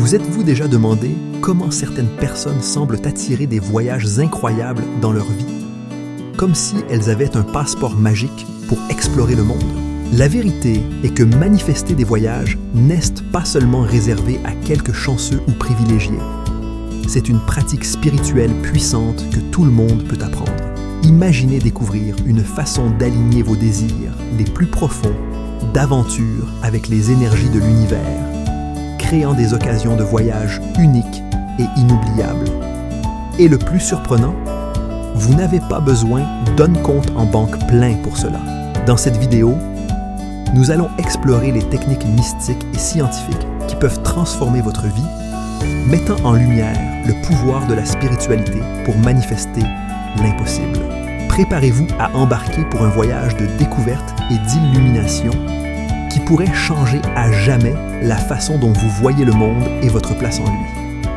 Vous êtes-vous déjà demandé comment certaines personnes semblent attirer des voyages incroyables dans leur vie? Comme si elles avaient un passeport magique pour explorer le monde. La vérité est que manifester des voyages n'est pas seulement réservé à quelques chanceux ou privilégiés. C'est une pratique spirituelle puissante que tout le monde peut apprendre. Imaginez découvrir une façon d'aligner vos désirs les plus profonds d'aventure avec les énergies de l'univers, créant des occasions de voyage uniques et inoubliables. Et le plus surprenant, vous n'avez pas besoin d'un compte en banque plein pour cela. Dans cette vidéo, nous allons explorer les techniques mystiques et scientifiques qui peuvent transformer votre vie, mettant en lumière le pouvoir de la spiritualité pour manifester l'impossible. Préparez-vous à embarquer pour un voyage de découverte et d'illumination qui pourrait changer à jamais la façon dont vous voyez le monde et votre place en lui.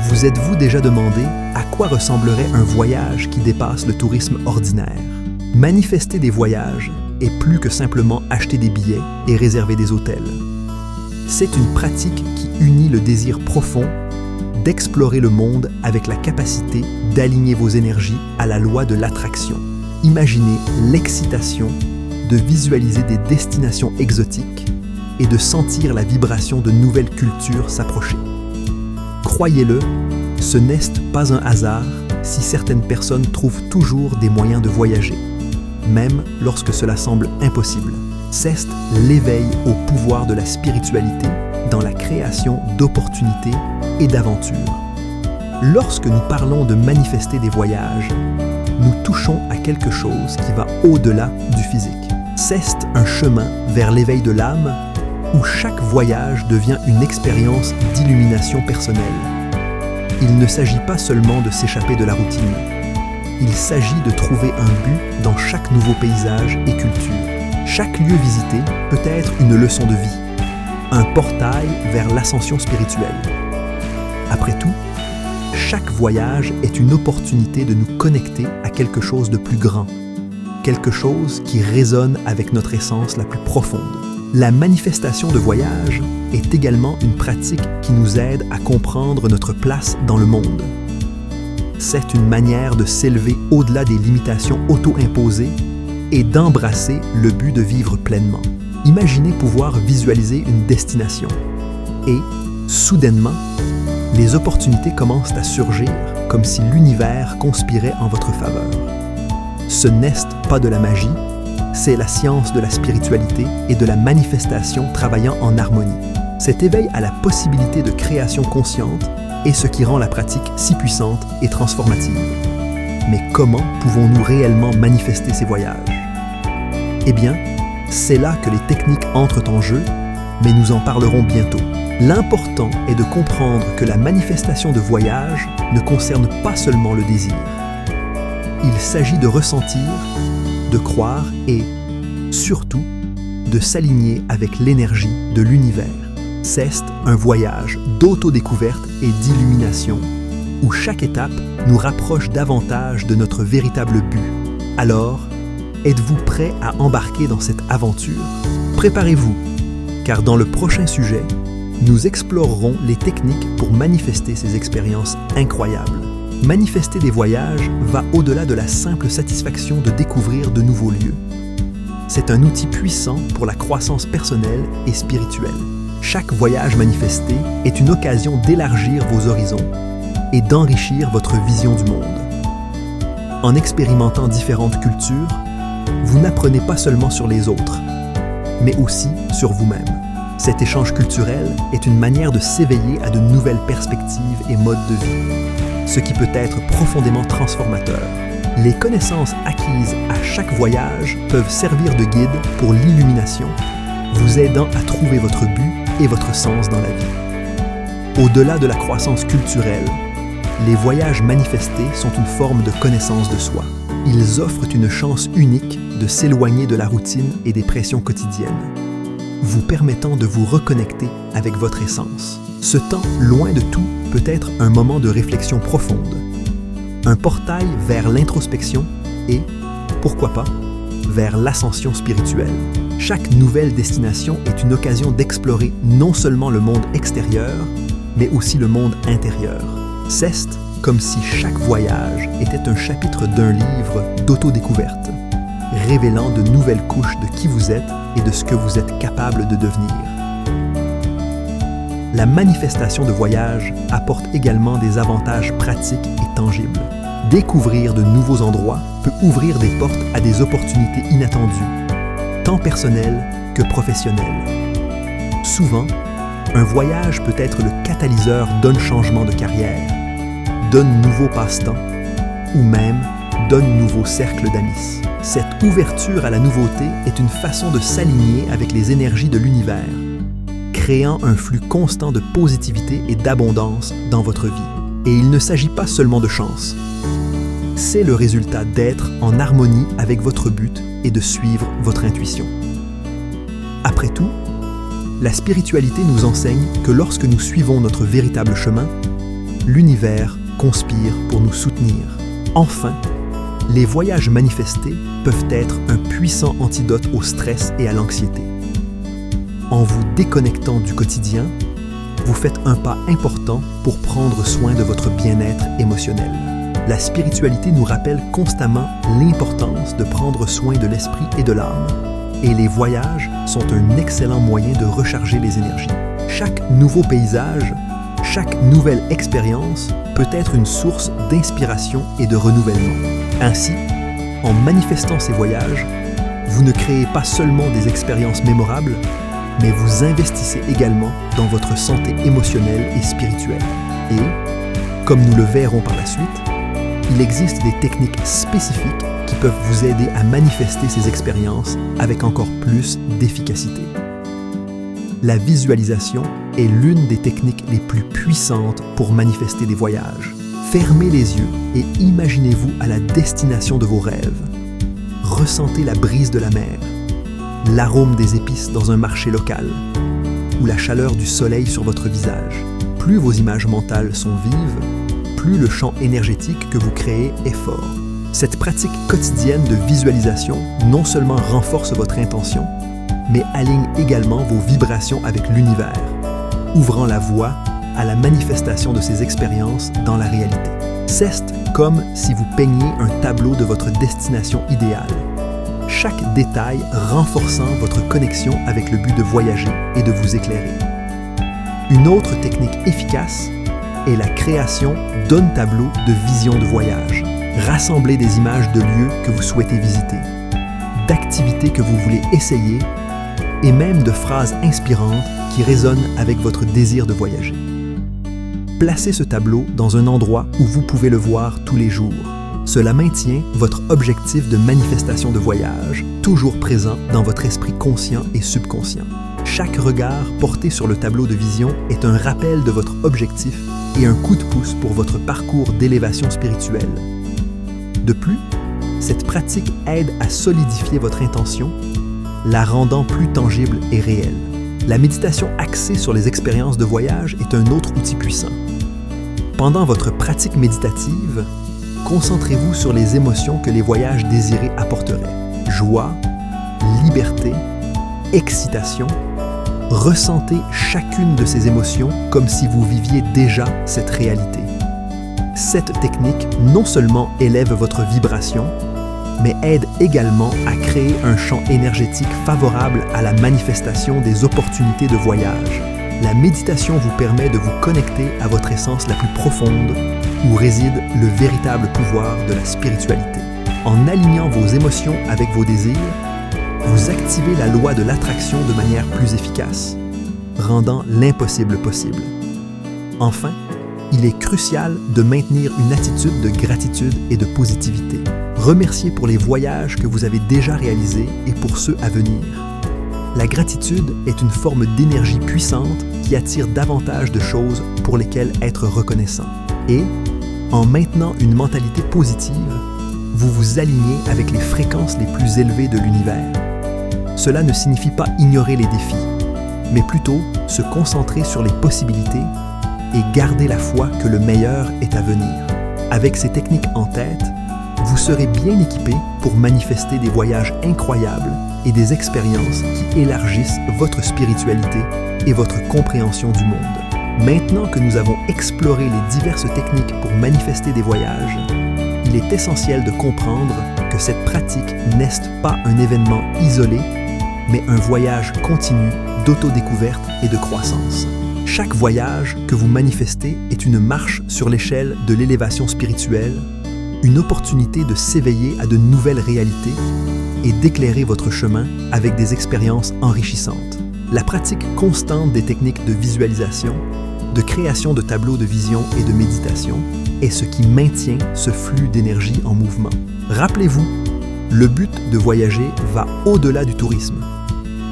Vous êtes-vous déjà demandé à quoi ressemblerait un voyage qui dépasse le tourisme ordinaire? Manifester des voyages est plus que simplement acheter des billets et réserver des hôtels. C'est une pratique qui unit le désir profond d'explorer le monde avec la capacité d'aligner vos énergies à la loi de l'attraction. Imaginez l'excitation de visualiser des destinations exotiques et de sentir la vibration de nouvelles cultures s'approcher. Croyez-le, ce n'est pas un hasard si certaines personnes trouvent toujours des moyens de voyager, même lorsque cela semble impossible. C'est l'éveil au pouvoir de la spiritualité dans la création d'opportunités et d'aventures. Lorsque nous parlons de manifester des voyages, nous touchons à quelque chose qui va au-delà du physique. C'est un chemin vers l'éveil de l'âme où chaque voyage devient une expérience d'illumination personnelle. Il ne s'agit pas seulement de s'échapper de la routine. Il s'agit de trouver un but dans chaque nouveau paysage et culture. Chaque lieu visité peut être une leçon de vie, un portail vers l'ascension spirituelle. Après tout, chaque voyage est une opportunité de nous connecter à quelque chose de plus grand, quelque chose qui résonne avec notre essence la plus profonde. La manifestation de voyage est également une pratique qui nous aide à comprendre notre place dans le monde. C'est une manière de s'élever au-delà des limitations auto-imposées et d'embrasser le but de vivre pleinement. Imaginez pouvoir visualiser une destination et, soudainement, les opportunités commencent à surgir comme si l'univers conspirait en votre faveur. Ce n'est pas de la magie, c'est la science de la spiritualité et de la manifestation travaillant en harmonie. Cet éveil à la possibilité de création consciente est ce qui rend la pratique si puissante et transformative. Mais comment pouvons-nous réellement manifester ces voyages? Eh bien, c'est là que les techniques entrent en jeu, mais nous en parlerons bientôt. L'important est de comprendre que la manifestation de voyage ne concerne pas seulement le désir. Il s'agit de ressentir, de croire et, surtout, de s'aligner avec l'énergie de l'univers. C'est un voyage d'autodécouverte et d'illumination où chaque étape nous rapproche davantage de notre véritable but. Alors, êtes-vous prêt à embarquer dans cette aventure? Préparez-vous, car dans le prochain sujet, nous explorerons les techniques pour manifester ces expériences incroyables. Manifester des voyages va au-delà de la simple satisfaction de découvrir de nouveaux lieux. C'est un outil puissant pour la croissance personnelle et spirituelle. Chaque voyage manifesté est une occasion d'élargir vos horizons et d'enrichir votre vision du monde. En expérimentant différentes cultures, vous n'apprenez pas seulement sur les autres, mais aussi sur vous-même. Cet échange culturel est une manière de s'éveiller à de nouvelles perspectives et modes de vie, ce qui peut être profondément transformateur. Les connaissances acquises à chaque voyage peuvent servir de guide pour l'illumination, vous aidant à trouver votre but et votre sens dans la vie. Au-delà de la croissance culturelle, les voyages manifestés sont une forme de connaissance de soi. Ils offrent une chance unique de s'éloigner de la routine et des pressions quotidiennes, vous permettant de vous reconnecter avec votre essence. Ce temps loin de tout peut être un moment de réflexion profonde, un portail vers l'introspection et, pourquoi pas, vers l'ascension spirituelle. Chaque nouvelle destination est une occasion d'explorer non seulement le monde extérieur, mais aussi le monde intérieur. C'est comme si chaque voyage était un chapitre d'un livre d'autodécouverte, révélant de nouvelles couches de qui vous êtes et de ce que vous êtes capable de devenir. La manifestation de voyage apporte également des avantages pratiques et tangibles. Découvrir de nouveaux endroits peut ouvrir des portes à des opportunités inattendues, tant personnelles que professionnelles. Souvent, un voyage peut être le catalyseur d'un changement de carrière, d'un nouveau passe-temps ou même d'un nouveau cercle d'amis. Cette ouverture à la nouveauté est une façon de s'aligner avec les énergies de l'univers, créant un flux constant de positivité et d'abondance dans votre vie. Et il ne s'agit pas seulement de chance. C'est le résultat d'être en harmonie avec votre but et de suivre votre intuition. Après tout, la spiritualité nous enseigne que lorsque nous suivons notre véritable chemin, l'univers conspire pour nous soutenir. Enfin, les voyages manifestés peuvent être un puissant antidote au stress et à l'anxiété. En vous déconnectant du quotidien, vous faites un pas important pour prendre soin de votre bien-être émotionnel. La spiritualité nous rappelle constamment l'importance de prendre soin de l'esprit et de l'âme, et les voyages sont un excellent moyen de recharger les énergies. Chaque nouveau paysage, chaque nouvelle expérience peut être une source d'inspiration et de renouvellement. Ainsi, en manifestant ces voyages, vous ne créez pas seulement des expériences mémorables, mais vous investissez également dans votre santé émotionnelle et spirituelle. Et, comme nous le verrons par la suite, il existe des techniques spécifiques qui peuvent vous aider à manifester ces expériences avec encore plus d'efficacité. La visualisation est l'une des techniques les plus puissantes pour manifester des voyages. Fermez les yeux et imaginez-vous à la destination de vos rêves. Ressentez la brise de la mer, l'arôme des épices dans un marché local ou la chaleur du soleil sur votre visage. Plus vos images mentales sont vives, plus le champ énergétique que vous créez est fort. Cette pratique quotidienne de visualisation non seulement renforce votre intention, mais aligne également vos vibrations avec l'univers, ouvrant la voie à la manifestation de ces expériences dans la réalité. C'est comme si vous peigniez un tableau de votre destination idéale, chaque détail renforçant votre connexion avec le but de voyager et de vous éclairer. Une autre technique efficace est la création d'un tableau de vision de voyage. Rassemblez des images de lieux que vous souhaitez visiter, d'activités que vous voulez essayer et même de phrases inspirantes qui résonnent avec votre désir de voyager. Placez ce tableau dans un endroit où vous pouvez le voir tous les jours. Cela maintient votre objectif de manifestation de voyage, toujours présent dans votre esprit conscient et subconscient. Chaque regard porté sur le tableau de vision est un rappel de votre objectif et un coup de pouce pour votre parcours d'élévation spirituelle. De plus, cette pratique aide à solidifier votre intention, la rendant plus tangible et réelle. La méditation axée sur les expériences de voyage est un autre outil puissant. Pendant votre pratique méditative, concentrez-vous sur les émotions que les voyages désirés apporteraient. Joie, liberté, excitation. Ressentez chacune de ces émotions comme si vous viviez déjà cette réalité. Cette technique non seulement élève votre vibration, mais aide également à créer un champ énergétique favorable à la manifestation des opportunités de voyage. La méditation vous permet de vous connecter à votre essence la plus profonde, où réside le véritable pouvoir de la spiritualité. En alignant vos émotions avec vos désirs, vous activez la loi de l'attraction de manière plus efficace, rendant l'impossible possible. Enfin, il est crucial de maintenir une attitude de gratitude et de positivité. Remerciez pour les voyages que vous avez déjà réalisés et pour ceux à venir. La gratitude est une forme d'énergie puissante qui attire davantage de choses pour lesquelles être reconnaissant. Et, en maintenant une mentalité positive, vous vous alignez avec les fréquences les plus élevées de l'univers. Cela ne signifie pas ignorer les défis, mais plutôt se concentrer sur les possibilités et garder la foi que le meilleur est à venir. Avec ces techniques en tête, vous serez bien équipé pour manifester des voyages incroyables et des expériences qui élargissent votre spiritualité et votre compréhension du monde. Maintenant que nous avons exploré les diverses techniques pour manifester des voyages, il est essentiel de comprendre que cette pratique n'est pas un événement isolé, mais un voyage continu d'autodécouverte et de croissance. Chaque voyage que vous manifestez est une marche sur l'échelle de l'élévation spirituelle, une opportunité de s'éveiller à de nouvelles réalités et d'éclairer votre chemin avec des expériences enrichissantes. La pratique constante des techniques de visualisation, de création de tableaux de vision et de méditation est ce qui maintient ce flux d'énergie en mouvement. Rappelez-vous, le but de voyager va au-delà du tourisme.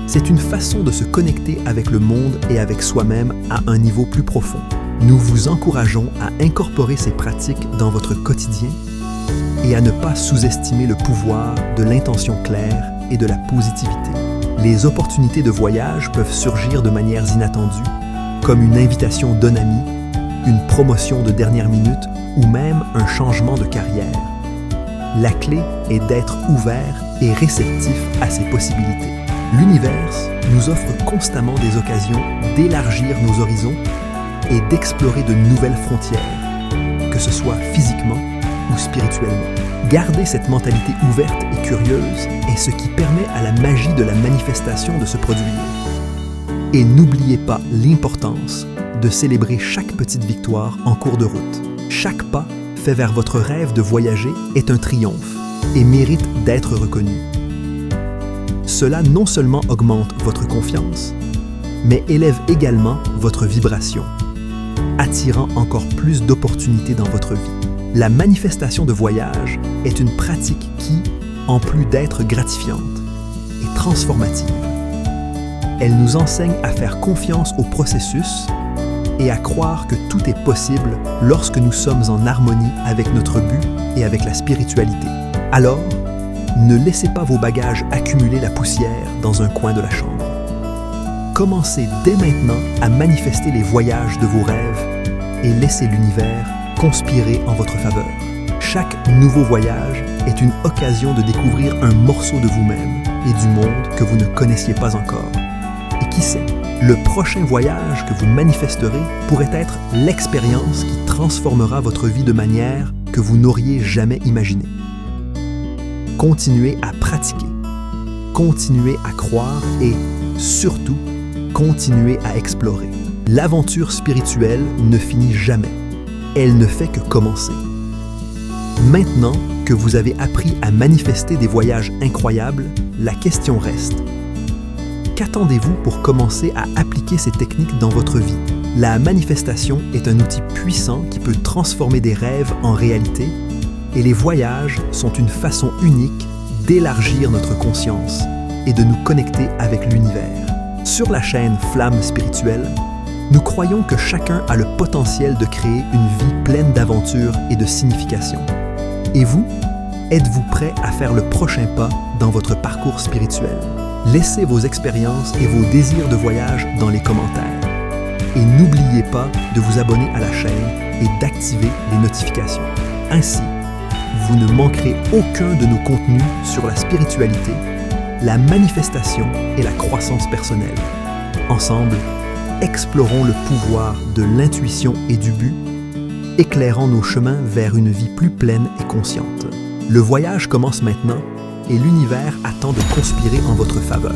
C'est une façon de se connecter avec le monde et avec soi-même à un niveau plus profond. Nous vous encourageons à incorporer ces pratiques dans votre quotidien et à ne pas sous-estimer le pouvoir de l'intention claire et de la positivité. Les opportunités de voyage peuvent surgir de manières inattendues, comme une invitation d'un ami, une promotion de dernière minute ou même un changement de carrière. La clé est d'être ouvert et réceptif à ces possibilités. L'univers nous offre constamment des occasions d'élargir nos horizons et d'explorer de nouvelles frontières, que ce soit physiquement ou spirituellement. Garder cette mentalité ouverte et curieuse est ce qui permet à la magie de la manifestation de se produire. Et n'oubliez pas l'importance de célébrer chaque petite victoire en cours de route. Chaque pas fait vers votre rêve de voyager est un triomphe et mérite d'être reconnu. Cela non seulement augmente votre confiance, mais élève également votre vibration, attirant encore plus d'opportunités dans votre vie. La manifestation de voyage est une pratique qui, en plus d'être gratifiante, est transformative. Elle nous enseigne à faire confiance au processus et à croire que tout est possible lorsque nous sommes en harmonie avec notre but et avec la spiritualité. Alors, ne laissez pas vos bagages accumuler la poussière dans un coin de la chambre. Commencez dès maintenant à manifester les voyages de vos rêves et laissez l'univers conspirer en votre faveur. Chaque nouveau voyage est une occasion de découvrir un morceau de vous-même et du monde que vous ne connaissiez pas encore. Et qui sait, le prochain voyage que vous manifesterez pourrait être l'expérience qui transformera votre vie de manière que vous n'auriez jamais imaginée. Continuez à pratiquer, continuez à croire et, surtout, continuez à explorer. L'aventure spirituelle ne finit jamais. Elle ne fait que commencer. Maintenant que vous avez appris à manifester des voyages incroyables, la question reste: qu'attendez-vous pour commencer à appliquer ces techniques dans votre vie? La manifestation est un outil puissant qui peut transformer des rêves en réalité, et les voyages sont une façon unique d'élargir notre conscience et de nous connecter avec l'univers. Sur la chaîne Flamme Spirituelle, nous croyons que chacun a le potentiel de créer une vie pleine d'aventures et de signification. Et vous, êtes-vous prêt à faire le prochain pas dans votre parcours spirituel? Laissez vos expériences et vos désirs de voyage dans les commentaires. Et n'oubliez pas de vous abonner à la chaîne et d'activer les notifications. Ainsi, vous ne manquerez aucun de nos contenus sur la spiritualité, la manifestation et la croissance personnelle. Ensemble, explorons le pouvoir de l'intuition et du but, éclairant nos chemins vers une vie plus pleine et consciente. Le voyage commence maintenant et l'univers attend de conspirer en votre faveur.